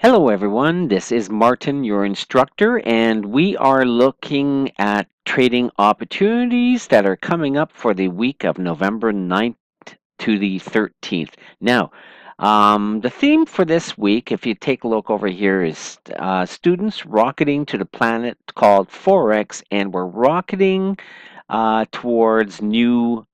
Hello everyone, this is Martin, your instructor, and we are looking at trading opportunities that are coming up for the week of November 9th to the 13th. Now, the theme for this week, if you take a look over here, is students rocketing to the planet called Forex, and we're rocketing towards new.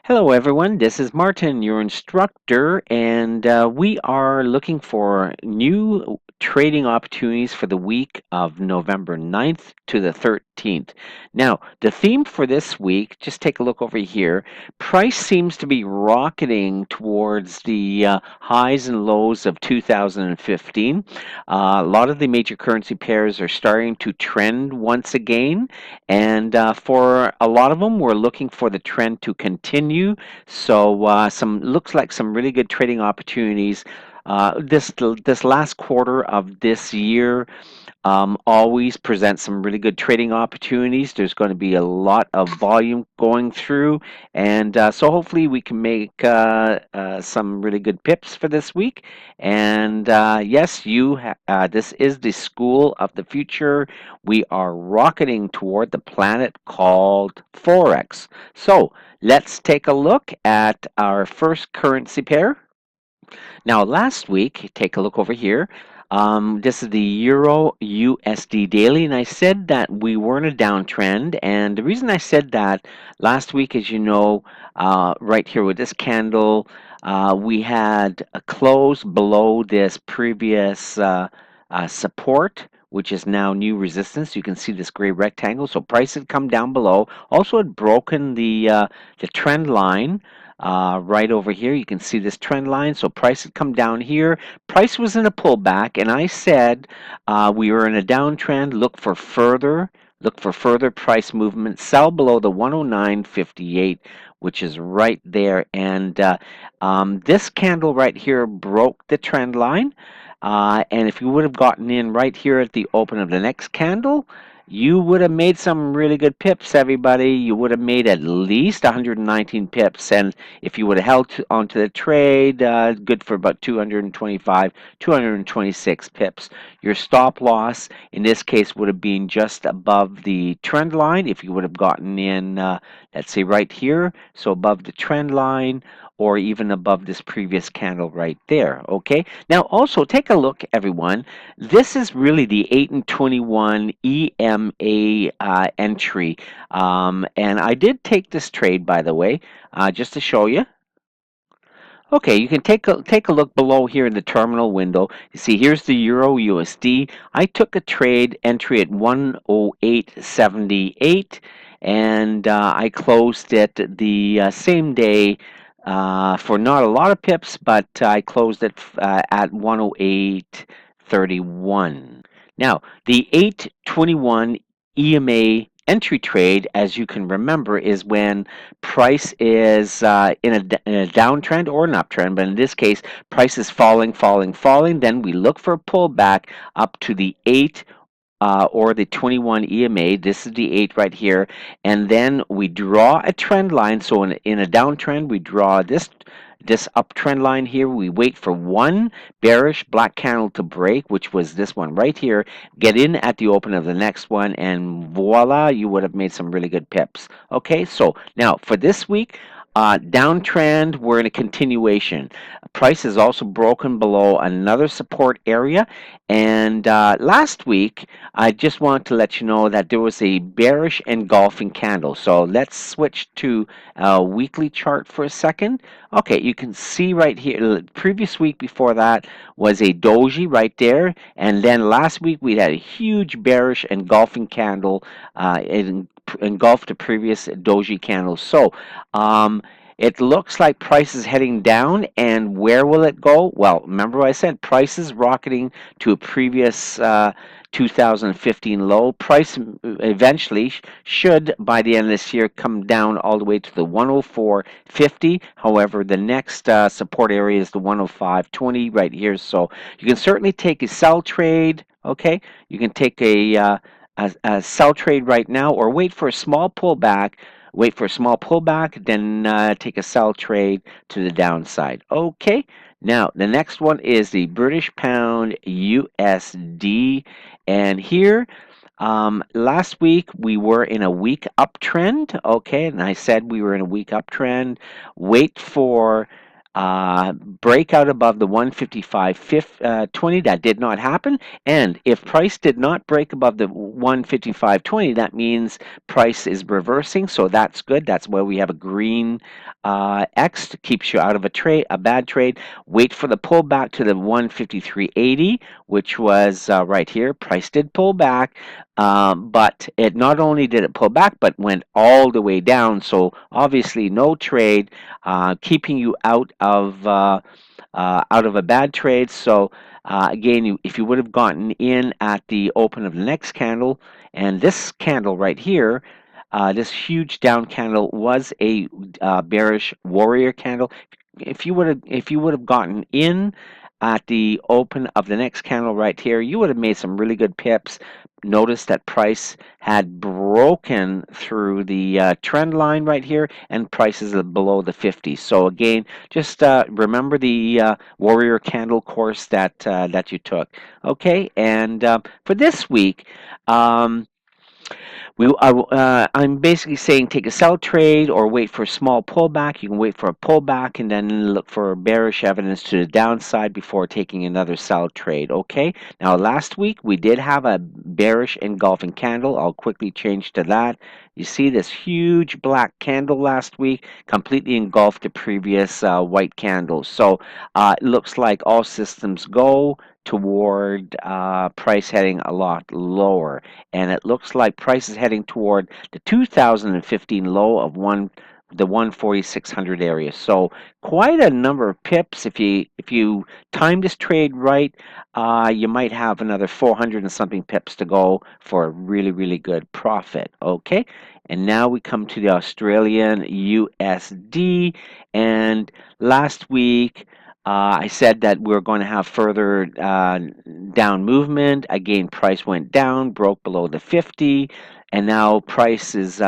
Hello, everyone. This is Martin, your instructor, and we are looking for new trading opportunities for the week of November 9th to the 13th. Now, the theme for this week, just take a look over here. Price seems to be rocketing towards the highs and lows of 2015. A lot of the major currency pairs are starting to trend once again, and for a lot of them, we're looking for the trend to continue. So some looks like some really good trading opportunities. This last quarter of this year always presents some really good trading opportunities. There's going to be a lot of volume going through, and so hopefully we can make some really good pips for this week. And yes, this is the school of the future. We are rocketing toward the planet called Forex. So let's take a look at our first currency pair. Now, last week, take a look over here. This is the Euro USD daily, and I said that we were in a downtrend. And the reason I said that last week, as you know, right here with this candle, we had a close below this previous support, which is now new resistance. You can see this gray rectangle. So price had come down below. Also had broken the trend line. Right over here, you can see this trend line. So price had come down here. Price was in a pullback, and I said we were in a downtrend. Look for further price movement. Sell below the 109.58, which is right there. And this candle right here broke the trend line. And if you would have gotten in right here at the open of the next candle, you would have made some really good pips, everybody. You would have made at least 119 pips. And if you would have held onto the trade, good for about 225, 226 pips. Your stop loss in this case would have been just above the trend line if you would have gotten in, let's say right here, so above the trend line or even above this previous candle right there. Okay, now also take a look, everyone. This is really the 8 and 21 EMA entry, and I did take this trade, by the way, just to show you. Okay, you can take a look below here in the terminal window. You see, here's the Euro USD. I took a trade entry at 108.78, and I closed it the same day for not a lot of pips, but I closed it at 108.31. Now, the 821 EMA entry trade, as you can remember, is when price is in a downtrend or an uptrend, but in this case, price is falling, falling, falling. Then we look for a pullback up to the 8 or the 21 EMA. This is the 8 right here. And then we draw a trend line. So in a downtrend, we draw this uptrend line here. We wait for one bearish black candle to break, which was this one right here. Get in at the open of the next one, and voila, you would have made some really good pips. Okay, so now for this week, downtrend, we're in a continuation. Price is also broken below another support area. And last week, I just want to let you know that there was a bearish engulfing candle. So let's switch to a weekly chart for a second. Okay, you can see right here, the previous week before that was a doji right there. And then last week, we had a huge bearish engulfing candle. It engulfed the previous doji candle. So, it looks like price is heading down, and where will it go? Well, remember what I said, price is rocketing to a previous 2015 low. Price eventually should, by the end of this year, come down all the way to the 104.50. However, the next support area is the 105.20 right here. So you can certainly take a sell trade. Okay, you can take a sell trade right now, or wait for a small pullback wait for a small pullback, then take a sell trade to the downside. Okay, now the next one is the British Pound USD, and here last week we were in a weak uptrend, okay, and I said we were in a weak uptrend. Wait for breakout above the 155.20. That did not happen. And if price did not break above the 155.20, that means price is reversing. So that's good. That's why we have a green X, keeps you out of a bad trade. Wait for the pullback to the 153.80, which was right here. Price did pull back. But it not only did it pull back, but went all the way down. So obviously, no trade, keeping you out of a bad trade. So again, if you would have gotten in at the open of the next candle, and this candle right here, this huge down candle was a bearish warrior candle. If you would have gotten in at the open of the next candle right here, you would have made some really good pips. Notice that price had broken through the trend line right here, and prices are below the 50. So again, just remember the warrior candle course that you took. Okay, and for this week. I'm basically saying take a sell trade or wait for a small pullback. You can wait for a pullback and then look for bearish evidence to the downside before taking another sell trade. Okay. Now, last week we did have a bearish engulfing candle. I'll quickly change to that. You see this huge black candle last week completely engulfed the previous white candle. So it looks like all systems go toward price heading a lot lower, and it looks like price is heading toward the 2015 low of the 14600 area. So quite a number of pips. If you time this trade right, you might have another 400 and something pips to go for a really good profit. Okay, and now we come to the Australian USD, and last week I said that we're going to have further down movement. Again, price went down, broke below the 50, and now price is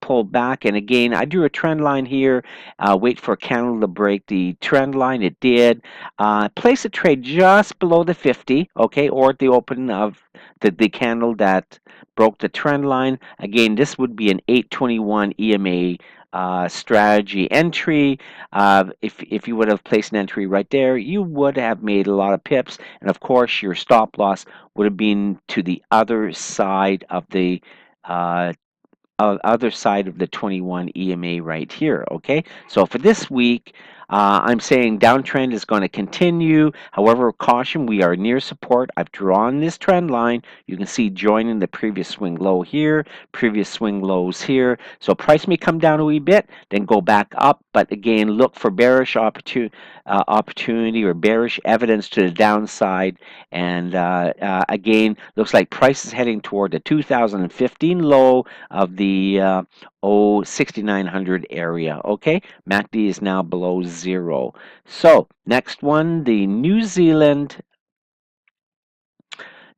pulled back. And again, I drew a trend line here. Wait for a candle to break the trend line. It did. Place a trade just below the 50, okay, or at the open of the candle that broke the trend line. Again, this would be an 821 EMA strategy entry. If you would have placed an entry right there, you would have made a lot of pips, and of course your stop loss would have been to the uh, other side of the 21 EMA right here. Okay, so for this week, I'm saying downtrend is going to continue. However, caution, we are near support. I've drawn this trend line. You can see joining the previous swing low here, previous swing lows here. So price may come down a wee bit, then go back up. But again, look for bearish opportunity or bearish evidence to the downside. And again, looks like price is heading toward the 2015 low of the 6900 area. Okay, MACD is now below zero. So next one, the New Zealand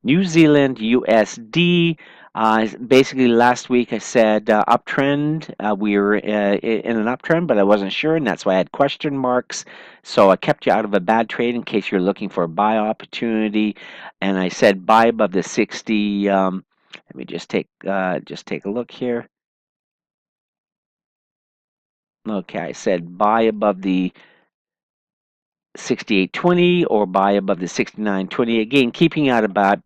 USD. Basically, last week I said uptrend. We were in an uptrend, but I wasn't sure, and that's why I had question marks. So I kept you out of a bad trade in case you're looking for a buy opportunity. And I said buy above the 60. Let me just take a look here. Okay, I said buy above the 68.20 or buy above the 69.20. Again, keeping out of bad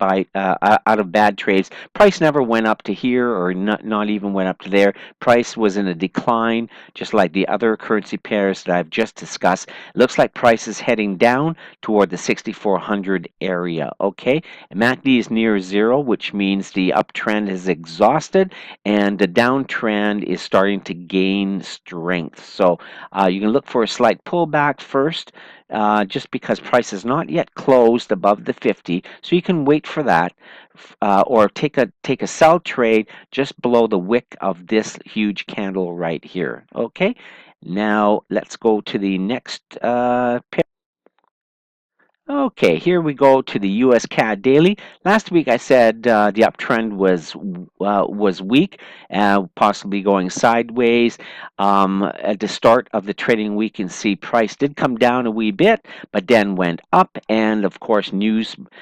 trades. Price never went up to here, or not even went up to there. Price was in a decline, just like the other currency pairs that I've just discussed. It looks like price is heading down toward the 6400 area. Okay, and MACD is near zero, which means the uptrend is exhausted and the downtrend is starting to gain strength. So you can look for a slight pullback first, just because price is not yet closed above the 50, so you can wait for that, or take a sell trade just below the wick of this huge candle right here. Okay, now let's go to the next pair. Okay, here we go to the U.S. CAD daily. Last week I said the uptrend was weak, possibly going sideways. At the start of the trading week, you can see price did come down a wee bit, but then went up, and of course,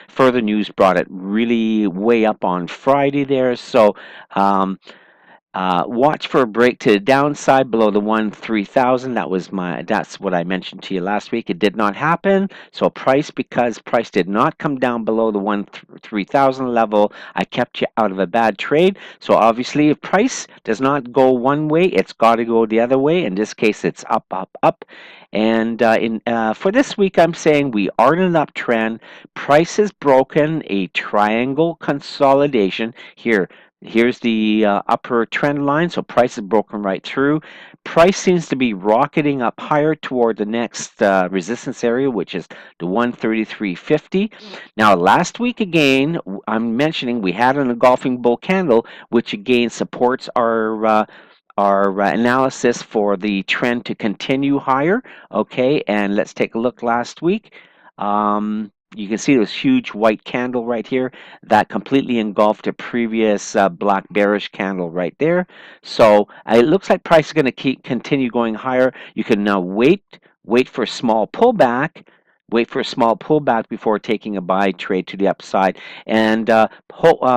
further news brought it really way up on Friday there. So. Um, watch for a break to the downside below the 1,3000. That's what I mentioned to you last week. It did not happen. So because price did not come down below the 1,3000 level, I kept you out of a bad trade. So obviously, if price does not go one way, it's got to go the other way. In this case, it's up, up, up. And for this week, I'm saying we are in an uptrend. Price has broken a triangle consolidation here. Here's the upper trend line, so price is broken right through. Price seems to be rocketing up higher toward the next resistance area, which is the 133.50. Now, last week again, I'm mentioning we had an engulfing bull candle, which again supports our analysis for the trend to continue higher. Okay, and let's take a look last week. You can see this huge white candle right here that completely engulfed a previous black bearish candle right there. So it looks like price is going to continue going higher. You can now wait for a small pullback. Wait for a small pullback before taking a buy trade to the upside, and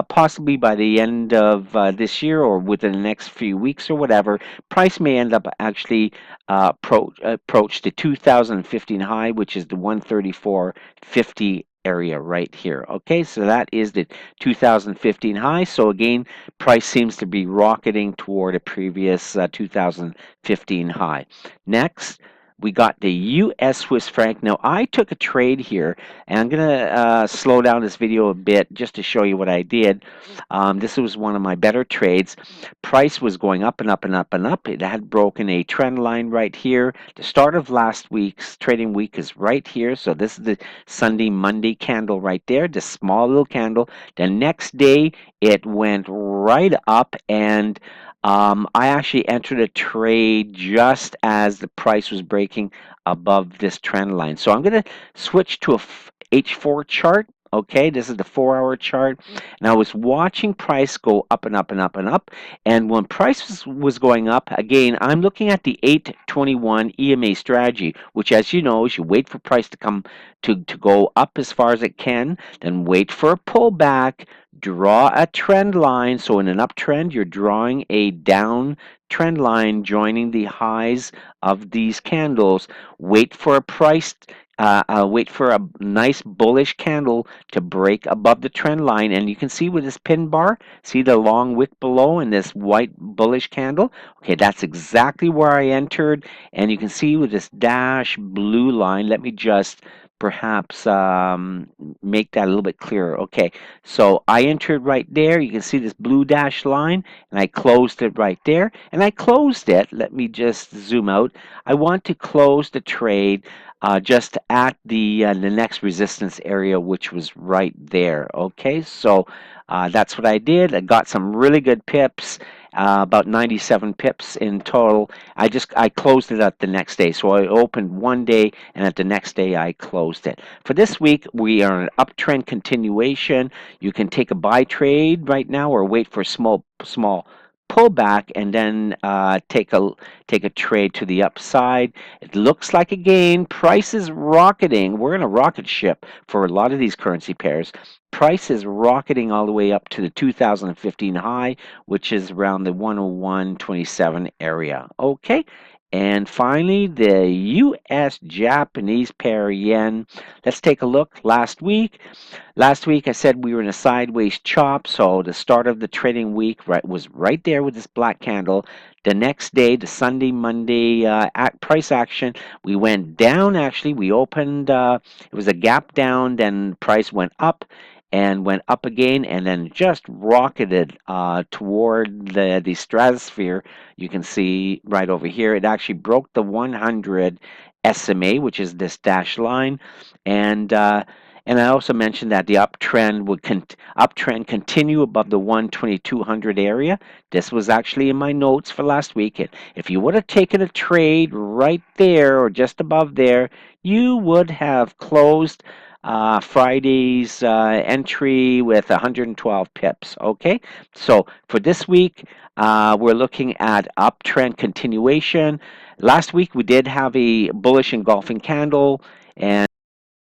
possibly by the end of this year or within the next few weeks or whatever, price may end up actually approach the 2015 high, which is the 134.50 area right here. Okay, so that is the 2015 high. So again, price seems to be rocketing toward a previous 2015 high. Next, we got the US Swiss franc. Now, I took a trade here, and I'm going to slow down this video a bit just to show you what I did. This was one of my better trades. Price was going up and up and up and up. It had broken a trend line right here. The start of last week's trading week is right here. So this is the Sunday, Monday candle right there, the small little candle. The next day, it went right up, and I actually entered a trade just as the price was breaking above this trend line. So I'm going to switch to a H4 chart. Okay, this is the 4-hour chart. And I was watching price go up and up and up and up. And when price was going up, again, I'm looking at the 821 EMA strategy, which, as you know, is you wait for price to come to go up as far as it can, then wait for a pullback, draw a trend line. So in an uptrend, you're drawing a down trend line joining the highs of these candles. Wait for a wait for a nice bullish candle to break above the trend line, and you can see with this pin bar, see the long wick below and this white bullish candle. Okay, that's exactly where I entered, and you can see with this dash blue line. Let me just perhaps make that a little bit clearer. Okay, so I entered right there. You can see this blue dash line, and I closed it right there. And I closed it. Let me just zoom out. I want to close the trade just at the next resistance area, which was right there. Okay, so that's what I did. I got some really good pips, about 97 pips in total. I closed it at the next day. So I opened one day, and at the next day I closed it. For this week, we are an uptrend continuation. You can take a buy trade right now, or wait for a small pullback, and then take a trade to the upside. It looks like, again, price is rocketing. We're in a rocket ship for a lot of these currency pairs. Price is rocketing all the way up to the 2015 high, which is around the 101.27 area. Okay. And finally, the US Japanese pair yen. Let's take a look. Last week I said we were in a sideways chop, so the start of the trading week was right there with this black candle. The next day, the Sunday, Monday price action, we went down. Actually, we opened. It was a gap down. Then price went up and went up again, and then just rocketed toward the stratosphere. You can see right over here. It actually broke the 100 SMA, which is this dashed line, and I also mentioned that the uptrend continue above the 12200 area. This was actually in my notes for last week. If you would have taken a trade right there or just above there, you would have closed Friday's entry with 112 pips. Okay, so for this week, we're looking at uptrend continuation. Last week we did have a bullish engulfing candle, and